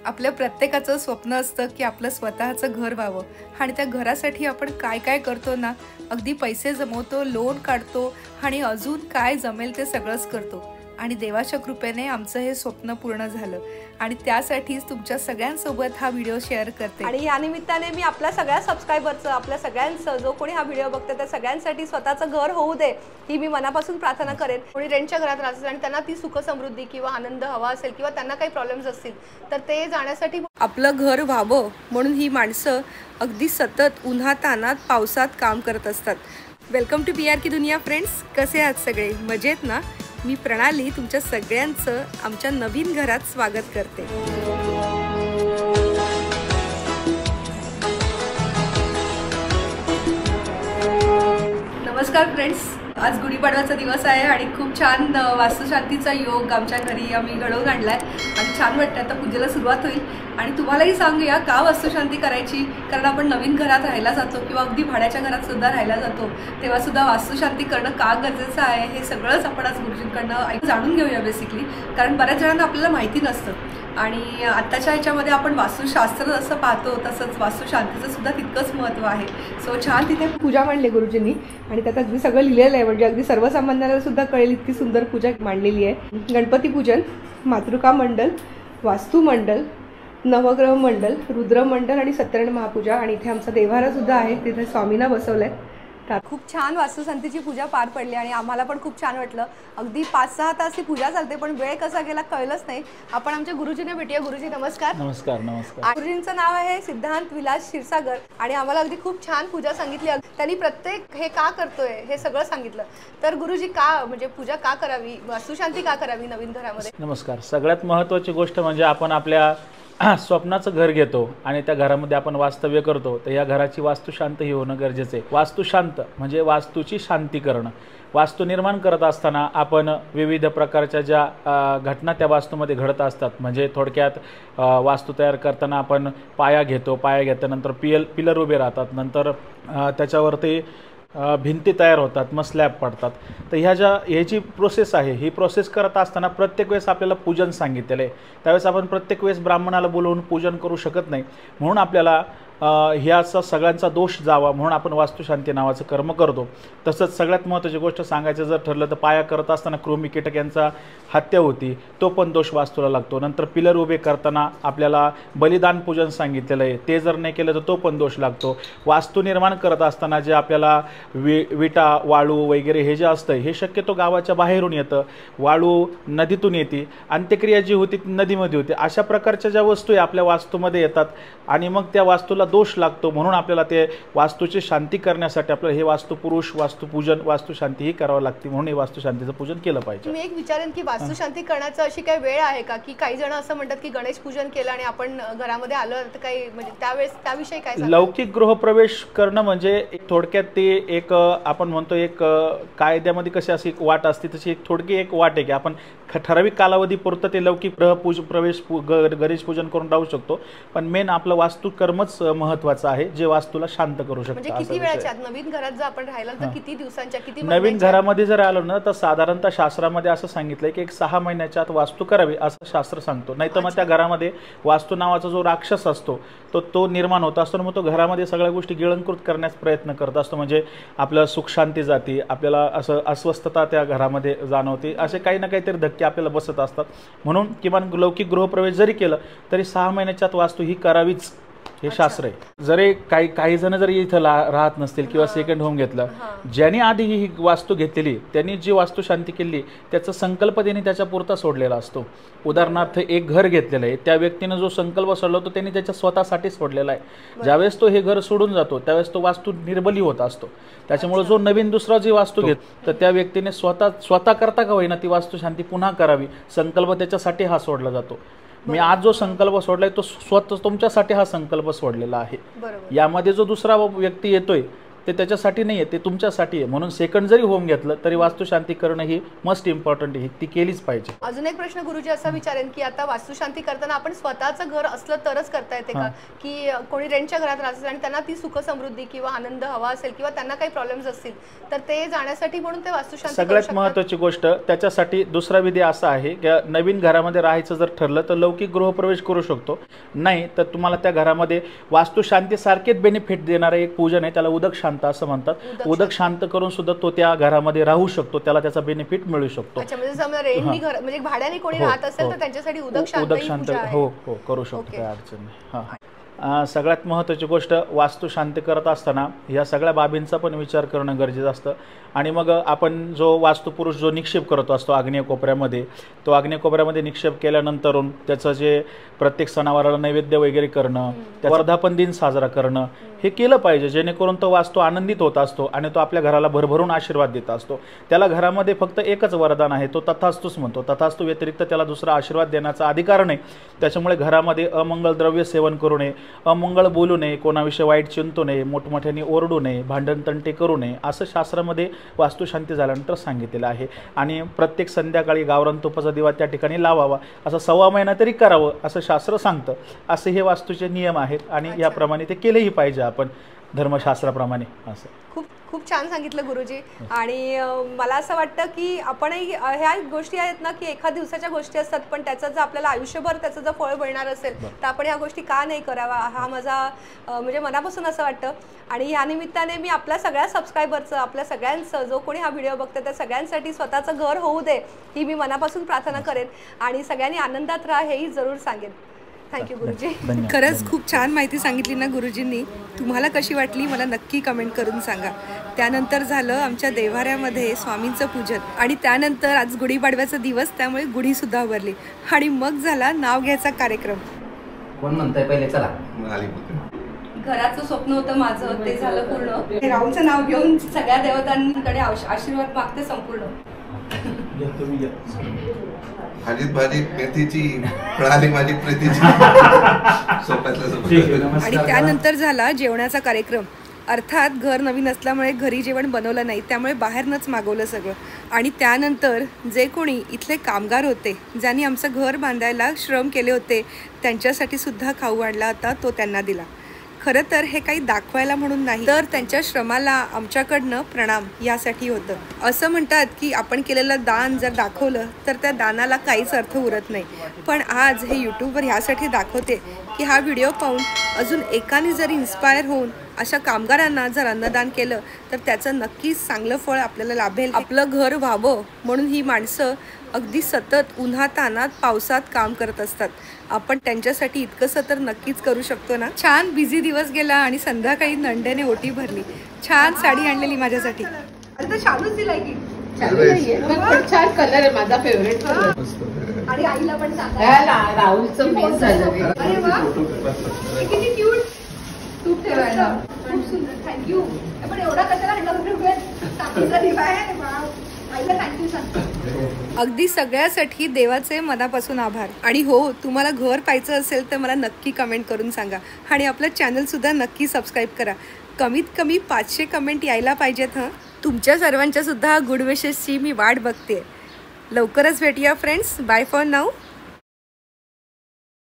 आपल्या प्रत्येकाचं स्वप्न असतं की आपलं स्वतःचं घर व्हावं आणि त्या घरासाठी आपण काय काय करतो ना, अगदी पैसे जमवतो, लोन काढतो आणि अजून काय जमेल ते सगळंच करतो. आणि देवाच्या कृपेने आमचं हे स्वप्न पूर्ण झालं आणि त्यासाठीच तुमच्या सगळ्यांसोबत हा व्हिडिओ शेअर करते. आणि या निमित्ताने मी आपल्या सगळ्या सबस्क्रायबरचं, आपल्या सगळ्यांचं, जो कोणी हा व्हिडिओ बघते त्या सगळ्यांसाठी स्वतःचं घर होऊ दे ही मी मनापासून प्रार्थना करेन. कोणी रेंटच्या घरात राहतात आणि त्यांना ती सुख समृद्धी किंवा आनंद हवा असेल किंवा त्यांना काही प्रॉब्लेम्स असतील तर ते जाण्यासाठी आपलं घर व्हावं म्हणून ही माणसं अगदी सतत उन्हातानात पावसात काम करत असतात. वेलकम टू PR की दुनिया फ्रेंड्स. कसे आहात सगळे? मजेत ना? मी प्रणाली तुमच्या सगळ्यांचं आमच्या नवीन घरात स्वागत करते. नमस्कार फ्रेंड्स. आज गुढीपाडव्याचा दिवस आहे आणि खूप छान वास्तुशांतीचा योग आमच्या घरी आम्ही घडवून आणलाय आणि छान वाटतं. आता पूजेला सुरुवात होईल आणि तुम्हालाही सांगूया का वास्तुशांती करायची. कारण आपण नवीन घरात राहायला जातो किंवा अगदी भाड्याच्या घरात सुद्धा राहायला जातो तेव्हा सुद्धा वास्तुशांती करणं का गरजेचं आहे हे सगळंच आपण आज गुरुजींकडनं जाणून घेऊया बेसिकली. कारण बऱ्याच जणांना आपल्याला माहिती नसतं आणि आत्ताच्या ह्याच्यामध्ये आपण वास्तुशास्त्र जसं पाहतो तसंच वास्तुशांतीचं सुद्धा तितकंच महत्त्व आहे. सो छान तिथे पूजा मांडली गुरुजींनी आणि त्यात अगदी सगळं लिहिलेलं आहे, म्हणजे अगदी सर्वसामान्यांना सुद्धा कळेल इतकी सुंदर पूजा मांडलेली आहे. गणपती पूजन, मातृका मंडल, वास्तू मंडल, नवग्रह मंडल, रुद्र मंडल आणि सत्यनारायण महापूजा. आणि इथे आमचा देव्हारा सुद्धा आहे, तिथे स्वामींना बसवलंय. खूप छान वास्तुशांतीची पूजा पार पडली आणि आम्हाला पण खूप छान वाटलं. अगदी 5-6 तास ही पूजा चालते पण वेळ कसा गेला कळलंच नाही. आपण आमच्या गुरुजींना भेटूया. गुरुजी नमस्कार. नमस्कार. नमस्कार. गुरुजींचं नाव आहे सिद्धांत विलास क्षीरसागर आणि आम्हाला अगदी खूप छान पूजा सांगितली. त्यांनी प्रत्येक हे का करतोय हे सगळं सांगितलं. तर गुरुजी का म्हणजे पूजा का करावी, वास्तुशांती का करावी नवीन घरामध्ये? नमस्कार. सगळ्यात महत्त्वाची गोष्ट म्हणजे आपण आपल्या स्वप्नाचं घर घेतो आणि त्या घरामध्ये आपण वास्तव्य करतो तर या घराची वास्तुशांत ही होणं गरजेचं आहे. वास्तुशांत म्हणजे वास्तूची शांती करणं. वास्तू निर्माण करत असताना आपण विविध प्रकारच्या ज्या घटना त्या वास्तूमध्ये घडत असतात. म्हणजे थोडक्यात वास्तू तयार करताना आपण पाया घेतो, पाया घेतल्यानंतर पिलर उभे राहतात, नंतर त्याच्यावरती भिंती तयार होतात, मग स्लॅब पडतात. तर ह्याची प्रोसेस आहे. ही प्रोसेस करत असताना प्रत्येक वेळेस आपल्याला पूजन सांगितलेलं आहे. त्यावेळेस आपण प्रत्येक वेळेस ब्राह्मणाला बोलवून पूजन करू शकत नाही. म्हणून आपल्याला ह्याचा सगळ्यांचा दोष जावा म्हणून आपण वास्तुशांती नावाचं कर्म करतो. तसंच सगळ्यात महत्त्वाची गोष्ट सांगायचं जर ठरलं तर पाया करत असताना कृमी कीटक यांचा हत्या होती, तो पण दोष वास्तूला लागतो. नंतर पिलर उभे करताना आपल्याला बलिदान पूजन सांगितलेलं आहे, ते जर नाही केलं तर तो पण दोष लागतो. वास्तू निर्माण करत असताना जे आपल्याला विटा, वाळू वगैरे हे जे असतं हे शक्यतो गावाच्या बाहेरून येतं, वाळू नदीतून येते, अंत्यक्रिया जी होती ती नदीमध्ये होते. अशा प्रकारच्या ज्या वस्तू आहे आपल्या वास्तूमध्ये येतात आणि मग त्या वास्तूला दोष लागतो. म्हणून आपल्याला ते वास्तूची शांती करण्यासाठी आपल्याला हे वास्तुपुरुष, वास्तुपूजन, वास्तुशांती ही करावं लागते. म्हणून हे वास्तुशांतीचं पूजन केलं पाहिजे. मी एक विचारेन की वास्तुशांती करण्याचं अशी काही वेळ आहे का, की काही जण असं म्हणतात की गणेश पूजन केलं आणि आपण घरामध्ये आलो तर काही म्हणजे त्यावेळेस त्याविषयी काय? लौकिक गृहप्रवेश करणं म्हणजे थोडक्यात ते एक आपण म्हणतो एक कायद्यामध्ये कशी अशी एक वाट असते तशी एक थोडकी एक वाट आहे की आपण ठराविक कालावधीपुरतं ते लौकिक प्रवेश गणेश पूजन करून राहू शकतो. पण मेन आपलं वास्तुकर्मच महत्वाचं आहे जे वास्तूला शांत करू शकतं. म्हणजे किती वेळाच्या नवीन घरात जर आपण राहिला तर किती दिवसांच्या, किती नवीन घरामध्ये जर आलो ना तर साधारणतः शास्त्रामध्ये असं सांगितलंय की एक 6 महिन्याच्या आत वास्तू करावी असं शास्त्र सांगतो. नाही तर मग त्या घरामध्ये वास्तू नावाचा जो राक्षस असतो तो निर्माण होत असतो. मग तो घरामध्ये सगळ्या गोष्टी गिळंकृत करण्यास प्रयत्न करत असतो. म्हणजे आपल्याला सुख शांती जाते, आपल्याला असं अस्वस्थता त्या घरामध्ये जाणवते, असे काही ना काहीतरी धक्के आपल्याला बसत असतात. म्हणून किमान लौकिक गृहप्रवेश जरी केलं तरी 6 महिन्याच्या आत वास्तू ही करावीच हे शास्त्र आहे. जरी काही जण जरी इथं राहत नसतील किंवा सेकंड होम घेतलं, ज्यांनी आधी ही वास्तू घेतलेली त्यांनी जी वास्तू शांती केली त्याचा संकल्प त्यांनी त्याच्या पुरता सोडलेला असतो. उदाहरणार्थ एक घर घेतलेलं आहे, त्या व्यक्तीनं जो संकल्प सोडला तो त्यांनी त्याच्या स्वतःसाठी सोडलेला आहे. ज्यावेळेस तो हे घर सोडून जातो त्यावेळेस तो वास्तू निर्बली होत असतो. त्याच्यामुळे जो नवीन दुसरा जी वास्तू घेत तर त्या व्यक्तीने स्वतः करता का होईना ती वास्तू शांती पुन्हा करावी, संकल्प त्याच्यासाठी हा सोडला जातो. मी आज जो संकल्प सोडलाय तो स्वतः तुमच्यासाठी हा संकल्प सोडलेला आहे. यामध्ये जो दुसरा व्यक्ती येतोय ते त्याच्यासाठी नाही आहे, ते तुमच्यासाठी आहे. म्हणून सेकंड जरी होम घेतलं तरी वास्तुशांती करणं ही मस्ट इम्पॉर्टंट आहे, ती केलीच पाहिजे. अजून एक प्रश्न गुरुजी असा विचारेन की आता वास्तुशांती करताना आपण स्वतःचं घर असलं तरच करता येते का, की कोणी रेंटच्या घरात राहतात आणि त्यांना ती सुख समृद्धी किंवा आनंद हवा असेल किंवा त्यांना काही प्रॉब्लेम्स असतील तर ते जाण्यासाठी म्हणून ते वास्तुशांती सगळ्यात महत्त्वाची गोष्ट त्याच्यासाठी दुसरा विधी असा आहे की नवीन घरामध्ये राहायचं जर ठरलं तर लौकिक गृहप्रवेश करू शकतो. नाही तर तुम्हाला त्या घरामध्ये वास्तुशांती सारखेच बेनिफिट देणारं एक पूजन आहे, त्याला उदक शांत असं म्हणतात. उदक शांत करून सुद्धा तो त्या घरामध्ये राहू शकतो, त्याला त्याचा बेनिफिट मिळू शकतो. अच्छा, म्हणजे समजा रेंटनी घर म्हणजे भाड्याने कोणी राहत असेल तर त्यांच्यासाठी उदक शांत हो हो करू शकतो, काही अडचण नाही. सगळ्यात महत्त्वाची गोष्ट वास्तुशांती करत असताना या सगळ्या बाबींचा पण विचार करणं गरजेचं असतं. आणि मग आपण जो वास्तुपुरुष जो निक्षेप करतो असतो आग्नेय कोपऱ्यामध्ये, तो आग्नेय कोपऱ्यामध्ये निक्षेप केल्यानंतरून त्याचं जे प्रत्येक सणावाराला नैवेद्य वगैरे करणं, त्या वर्धापन दिन साजरा करणं हे केलं पाहिजे, जेणेकरून तो वास्तू आनंदित होत असतो आणि तो आपल्या घराला भरभरून आशीर्वाद देत असतो. त्याला घरामध्ये फक्त एकच वरदान आहे, तो तथास्तुच म्हणतो. तथास्तु व्यतिरिक्त त्याला दुसरा आशीर्वाद देण्याचा अधिकार नाही. त्याच्यामुळे घरामध्ये अमंगल द्रव्य सेवन करू नये, अमंगळ बोलू नये, कोणाविषयी वाईट चिंतू नये, मोठमोठ्याने ओरडू नये, भांडण तंटे करू नये, असं शास्त्रामध्ये वास्तुशांती झाल्यानंतर सांगितलेलं आहे. आणि प्रत्येक संध्याकाळी गावरान तुपाचा दिवा त्या ठिकाणी लावावा, असं 1.25 महिना तरी करावं असं शास्त्र सांगतं. असे हे वास्तूचे नियम आहेत आणि याप्रमाणे ते केलेही पाहिजे आपण धर्मशास्त्राप्रमाणे. असं खूप खूप छान सांगितलं गुरुजी. आणि मला असं वाटतं की आपणही ह्या गोष्टी आहेत ना की एका दिवसाच्या गोष्टी असतात, पण त्याचं जर आपल्याला आयुष्यभर त्याचं जर फळ मिळणार असेल तर आपण ह्या गोष्टी का नाही करावा, हा माझा म्हणजे मनापासून असं वाटतं. आणि या निमित्ताने मी आपल्या सगळ्या सबस्क्रायबरचं, आपल्या सगळ्यांचं, जो कोणी हा व्हिडिओ बघतो त्या सगळ्यांसाठी स्वतःचं घर होऊ दे ही मी मनापासून प्रार्थना करेन आणि सगळ्यांनी आनंदात राहा हेही जरूर सांगेन. थँक्यू गुरुजी. खरंच खूप छान माहिती सांगितली ना गुरुजींनी. तुम्हाला कशी वाटली मला नक्की कमेंट करून सांगा. त्यानंतर झालं आमच्या देव्हाऱ्यामध्ये स्वामींचं पूजन आणि त्यानंतर आज गुढीपाडव्याचा दिवस, त्यामुळे गुढीसुद्धा उभारली आणि मग झाला नाव घ्यायचा कार्यक्रम. कोण म्हणतंय पहिले चला. घराचं स्वप्न होतं माझं, ते झालं पूर्ण. राहुलचं नाव घेऊन सगळ्या देवतांकडे आशीर्वाद मागते संपूर्ण. भाजीत भाजी मेथीची फळाली माझी प्रीतीची. आणि त्यानंतर झाला जेवणाचा कार्यक्रम. अर्थात घर नवीन असल्यामुळे घरी जेवण बनवलं नाही, त्यामुळे बाहेरनंच मागवलं सगळं. आणि त्यानंतर जे कोणी इथले कामगार होते, ज्यांनी आमचं घर बांधायला श्रम केले होते, त्यांच्यासाठी सुद्धा खाऊ आणला होता, तो त्यांना दिला. खरं तर हे काही दाखवायला म्हणून नाही, तर त्यांच्या श्रमाला आमच्याकडनं प्रणाम यासाठी होतं. असं म्हणतात की आपण केलेलं दान जर दाखवलं तर त्या दानाला काहीच अर्थ उरत नाही. पण आज हे यूट्यूबवर ह्यासाठी दाखवते की हा व्हिडिओ पाहून अजून एकाने जर इन्स्पायर होऊन अशा कामगारांना जर अन्नदान केलं तर त्याचं नक्कीच चांगलं फळ आपल्याला लाभेल. आपलं घर व्हावं म्हणून ही माणसं अगदी सतत उन्हातानात पावसात काम करत असतात. आपण त्यांच्यासाठी इतकंसं तर नक्कीच करू शकतो ना. छान बिझी दिवस गेला आणि संध्याकाळी नंडेने ओटी भरली. छान साडी आणलेली माझ्यासाठी. आता छानच दिलाय की छान कलर आहे, माझा फेवरेट कलर. आणि आईला पण सांगा राहुलचं मिस झालं. अरे वा किती क्यूट. तूप ठेवायला खूप सुंदर. थँक्यू. पण एवढा कशाला अगदी सगळ्यासाठी देवाचे मनापासून आभार. आणि हो, तुम्हाला घर पाहायचं असेल तर मला नक्की कमेंट करून सांगा आणि आपलं चॅनलसुद्धा नक्की सबस्क्राईब करा. कमीत कमी 500 कमेंट यायला पाहिजेत. तुमच्या सर्वांच्या सुद्धा गुड विशेसची मी वाट बघते. लवकरच भेटूया फ्रेंड्स. Bye for now.